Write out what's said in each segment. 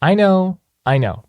I know.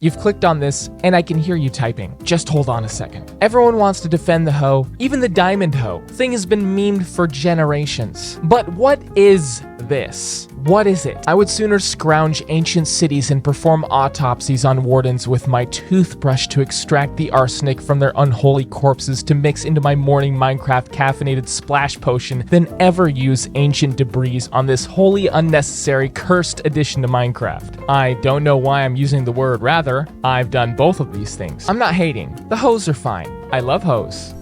You've clicked on this, and I can hear you typing. Just hold on a second. Everyone wants to defend the hoe, even the diamond hoe. Thing has been memed for generations. But what is this? What is it? I would sooner scrounge ancient cities and perform autopsies on wardens with my toothbrush to extract the arsenic from their unholy corpses to mix into my morning Minecraft caffeinated splash potion than ever use ancient debris on this wholly unnecessary cursed addition to Minecraft. I don't know why I'm using the word rather. I've done both of these things. I'm not hating. The hoes are fine. I love hoes.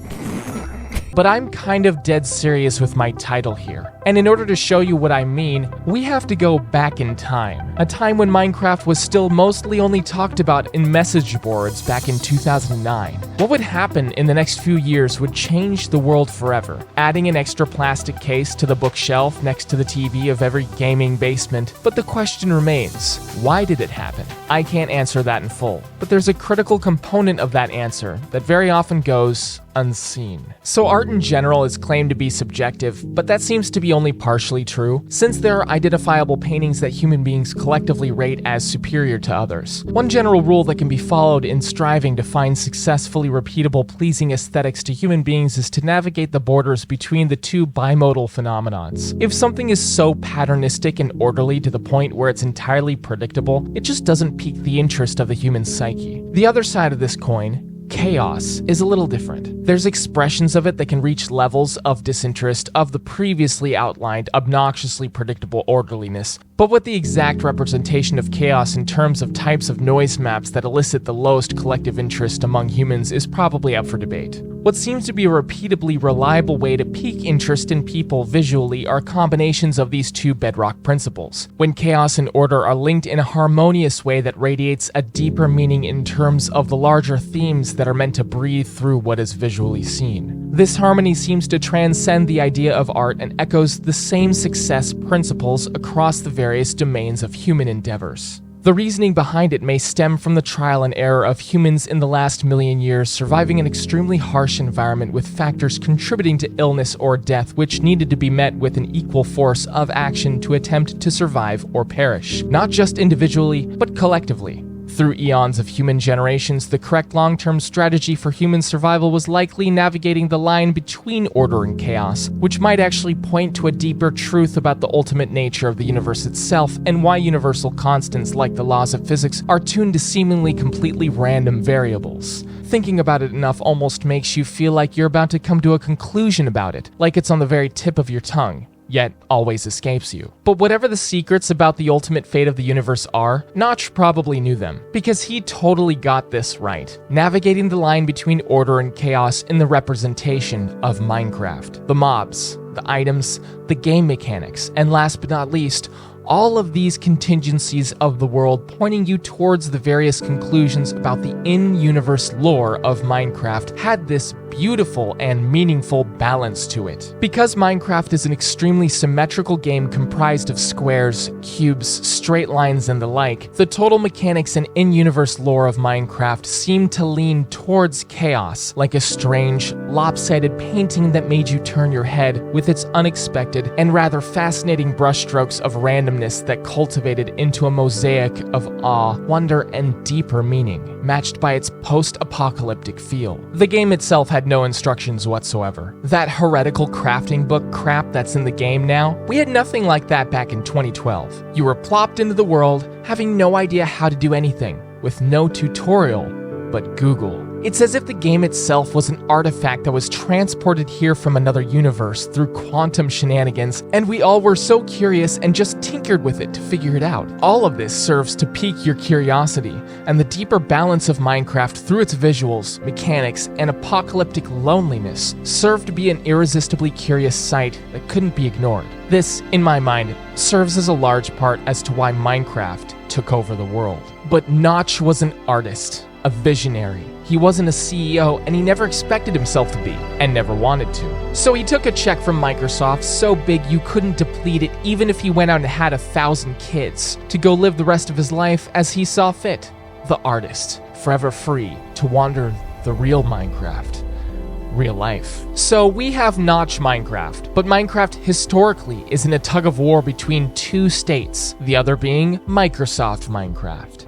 But I'm kind of dead serious with my title here. And in order to show you what I mean, we have to go back in time. A time when Minecraft was still mostly only talked about in message boards back in 2009. What would happen in the next few years would change the world forever. Adding an extra plastic case to the bookshelf next to the TV of every gaming basement. But the question remains, why did it happen? I can't answer that in full. But there's a critical component of that answer that very often goes unseen. So art in general is claimed to be subjective, but that seems to be only partially true, since there are identifiable paintings that human beings collectively rate as superior to others. One general rule that can be followed in striving to find successfully repeatable, pleasing aesthetics to human beings is to navigate the borders between the two bimodal phenomenons. If something is so patternistic and orderly to the point where it's entirely predictable, it just doesn't pique the interest of the human psyche. The other side of this coin, chaos, is a little different. There's expressions of it that can reach levels of disinterest of the previously outlined, obnoxiously predictable orderliness, but what the exact representation of chaos in terms of types of noise maps that elicit the lowest collective interest among humans is probably up for debate. What seems to be a repeatably reliable way to pique interest in people visually are combinations of these two bedrock principles, when chaos and order are linked in a harmonious way that radiates a deeper meaning in terms of the larger themes that are meant to breathe through what is visually seen. This harmony seems to transcend the idea of art and echoes the same success principles across the various domains of human endeavors. The reasoning behind it may stem from the trial and error of humans in the last million years surviving an extremely harsh environment with factors contributing to illness or death which needed to be met with an equal force of action to attempt to survive or perish, not just individually, but collectively. Through eons of human generations, the correct long-term strategy for human survival was likely navigating the line between order and chaos, which might actually point to a deeper truth about the ultimate nature of the universe itself and why universal constants like the laws of physics are tuned to seemingly completely random variables. Thinking about it enough almost makes you feel like you're about to come to a conclusion about it, like it's on the very tip of your tongue, yet always escapes you. But whatever the secrets about the ultimate fate of the universe are, Notch probably knew them, because he totally got this right, navigating the line between order and chaos in the representation of Minecraft. The mobs, the items, the game mechanics, and last but not least, all of these contingencies of the world pointing you towards the various conclusions about the in-universe lore of Minecraft had this beautiful and meaningful balance to it. Because Minecraft is an extremely symmetrical game comprised of squares, cubes, straight lines, and the like, the total mechanics and in-universe lore of Minecraft seem to lean towards chaos, like a strange, lopsided painting that made you turn your head with its unexpected and rather fascinating brushstrokes of randomness that cultivated into a mosaic of awe, wonder, and deeper meaning, matched by its post-apocalyptic feel. The game itself had no instructions whatsoever. That heretical crafting book crap that's in the game now, we had nothing like that back in 2012. You were plopped into the world, having no idea how to do anything, with no tutorial but Google. It's as if the game itself was an artifact that was transported here from another universe through quantum shenanigans, and we all were so curious and just tinkered with it to figure it out. All of this serves to pique your curiosity, and the deeper balance of Minecraft through its visuals, mechanics, and apocalyptic loneliness serve to be an irresistibly curious sight that couldn't be ignored. This, in my mind, serves as a large part as to why Minecraft took over the world. But Notch was an artist, a visionary. He wasn't a CEO, and he never expected himself to be, and never wanted to. So he took a check from Microsoft so big you couldn't deplete it even if he went out and had 1,000 kids, to go live the rest of his life as he saw fit. The artist, forever free to wander the real Minecraft. Real life. So we have Notch Minecraft, but Minecraft historically is in a tug of war between two states, the other being Microsoft Minecraft.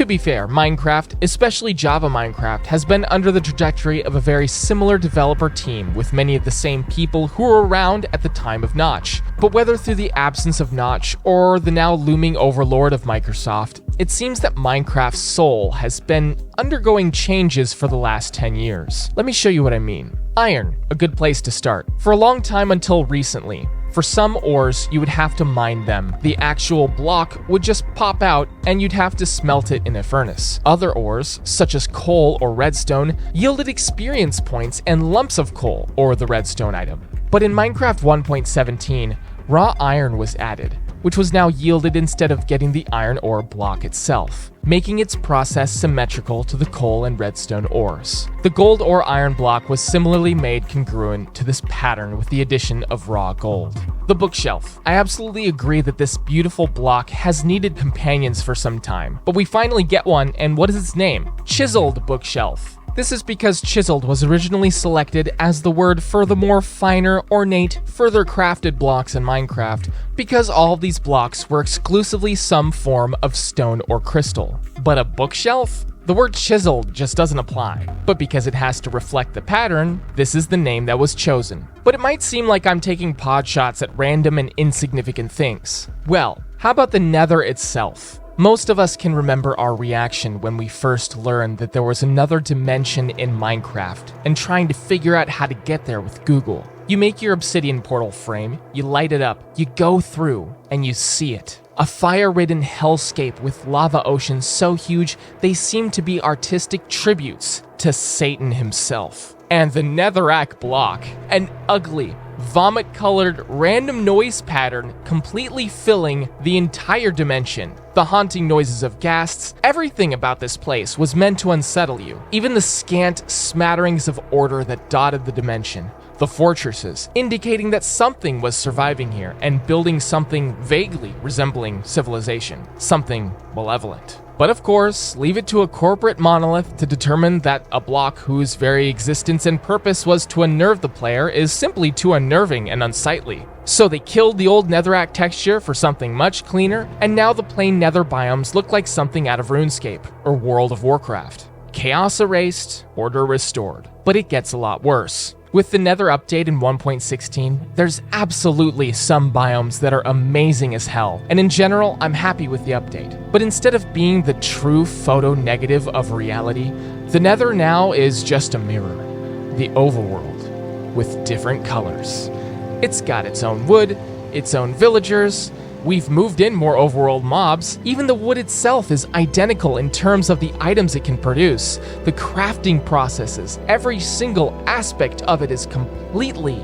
To be fair, Minecraft, especially Java Minecraft, has been under the trajectory of a very similar developer team with many of the same people who were around at the time of Notch. But whether through the absence of Notch or the now looming overlord of Microsoft, it seems that Minecraft's soul has been undergoing changes for the last 10 years. Let me show you what I mean. Iron, a good place to start. For a long time until recently, for some ores, you would have to mine them. The actual block would just pop out and you'd have to smelt it in a furnace. Other ores, such as coal or redstone, yielded experience points and lumps of coal, or the redstone item. But in Minecraft 1.17, raw iron was added, which was now yielded instead of getting the iron ore block itself, making its process symmetrical to the coal and redstone ores. The gold or iron block was similarly made congruent to this pattern with the addition of raw gold. The bookshelf. I absolutely agree that this beautiful block has needed companions for some time, but we finally get one, and what is its name? Chiseled bookshelf. This is because chiseled was originally selected as the word for the more finer, ornate, further crafted blocks in Minecraft, because all of these blocks were exclusively some form of stone or crystal. But a bookshelf? The word chiseled just doesn't apply, but because it has to reflect the pattern, this is the name that was chosen. But it might seem like I'm taking pod shots at random and insignificant things. Well, how about the Nether itself? Most of us can remember our reaction when we first learned that there was another dimension in Minecraft and trying to figure out how to get there with Google. You make your obsidian portal frame, you light it up, you go through, and you see it. A fire-ridden hellscape with lava oceans so huge they seem to be artistic tributes to Satan himself. And the netherrack block, an ugly, vomit-colored random noise pattern completely filling the entire dimension. The haunting noises of ghasts, everything about this place was meant to unsettle you. Even the scant smatterings of order that dotted the dimension. The fortresses, indicating that something was surviving here and building something vaguely resembling civilization. Something malevolent. But of course, leave it to a corporate monolith to determine that a block whose very existence and purpose was to unnerve the player is simply too unnerving and unsightly. So they killed the old netherrack texture for something much cleaner, and now the plain nether biomes look like something out of RuneScape or World of Warcraft. Chaos erased, order restored. But it gets a lot worse. With the Nether update in 1.16, there's absolutely some biomes that are amazing as hell, and in general, I'm happy with the update. But instead of being the true photo negative of reality, the Nether now is just a mirror, the overworld, with different colors. It's got its own wood, its own villagers. We've moved in more overworld mobs. Even the wood itself is identical in terms of the items it can produce. The crafting processes, every single aspect of it is completely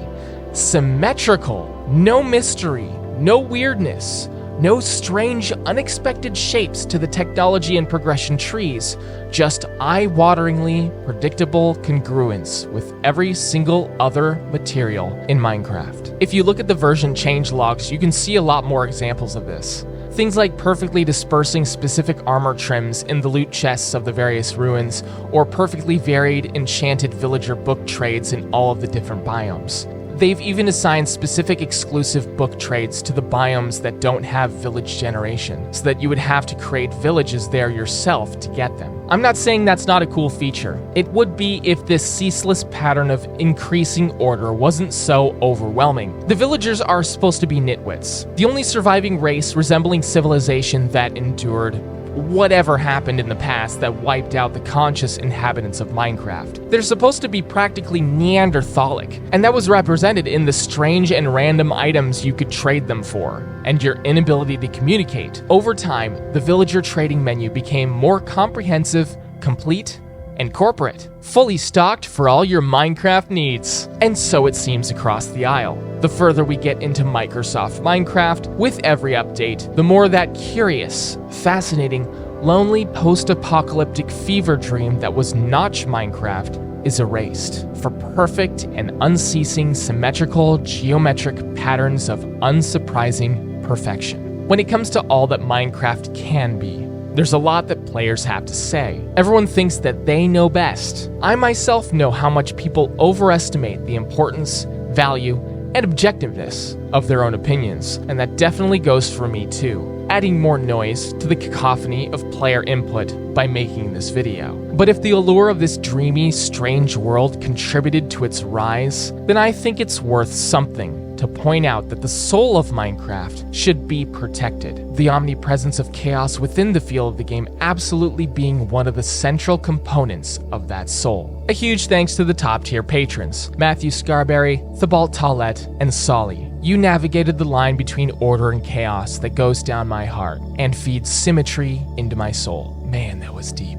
symmetrical. No mystery, no weirdness, no strange, unexpected shapes to the technology and progression trees. Just eye-wateringly predictable congruence with every single other material in Minecraft. If you look at the version change logs, you can see a lot more examples of this. Things like perfectly dispersing specific armor trims in the loot chests of the various ruins, or perfectly varied enchanted villager book trades in all of the different biomes. They've even assigned specific exclusive book trades to the biomes that don't have village generation, so that you would have to create villages there yourself to get them. I'm not saying that's not a cool feature. It would be if this ceaseless pattern of increasing order wasn't so overwhelming. The villagers are supposed to be nitwits, the only surviving race resembling civilization that endured whatever happened in the past that wiped out the conscious inhabitants of Minecraft. They're supposed to be practically Neanderthalic, and that was represented in the strange and random items you could trade them for, and your inability to communicate. Over time, the villager trading menu became more comprehensive, complete, and corporate, fully stocked for all your Minecraft needs. And so it seems across the aisle. The further we get into Microsoft Minecraft, with every update, the more that curious, fascinating, lonely post-apocalyptic fever dream that was Notch Minecraft is erased for perfect and unceasing symmetrical geometric patterns of unsurprising perfection. When it comes to all that Minecraft can be, there's a lot that players have to say. Everyone thinks that they know best. I myself know how much people overestimate the importance, value, and objectiveness of their own opinions, and that definitely goes for me too. adding more noise to the cacophony of player input by making this video. But if the allure of this dreamy, strange world contributed to its rise, then I think it's worth something to point out that the soul of Minecraft should be protected, the omnipresence of chaos within the feel of the game absolutely being one of the central components of that soul. A huge thanks to the top tier patrons, Matthew Scarberry, Thibault Tollett, and Solly. You navigated the line between order and chaos that goes down my heart and feeds symmetry into my soul. Man, that was deep.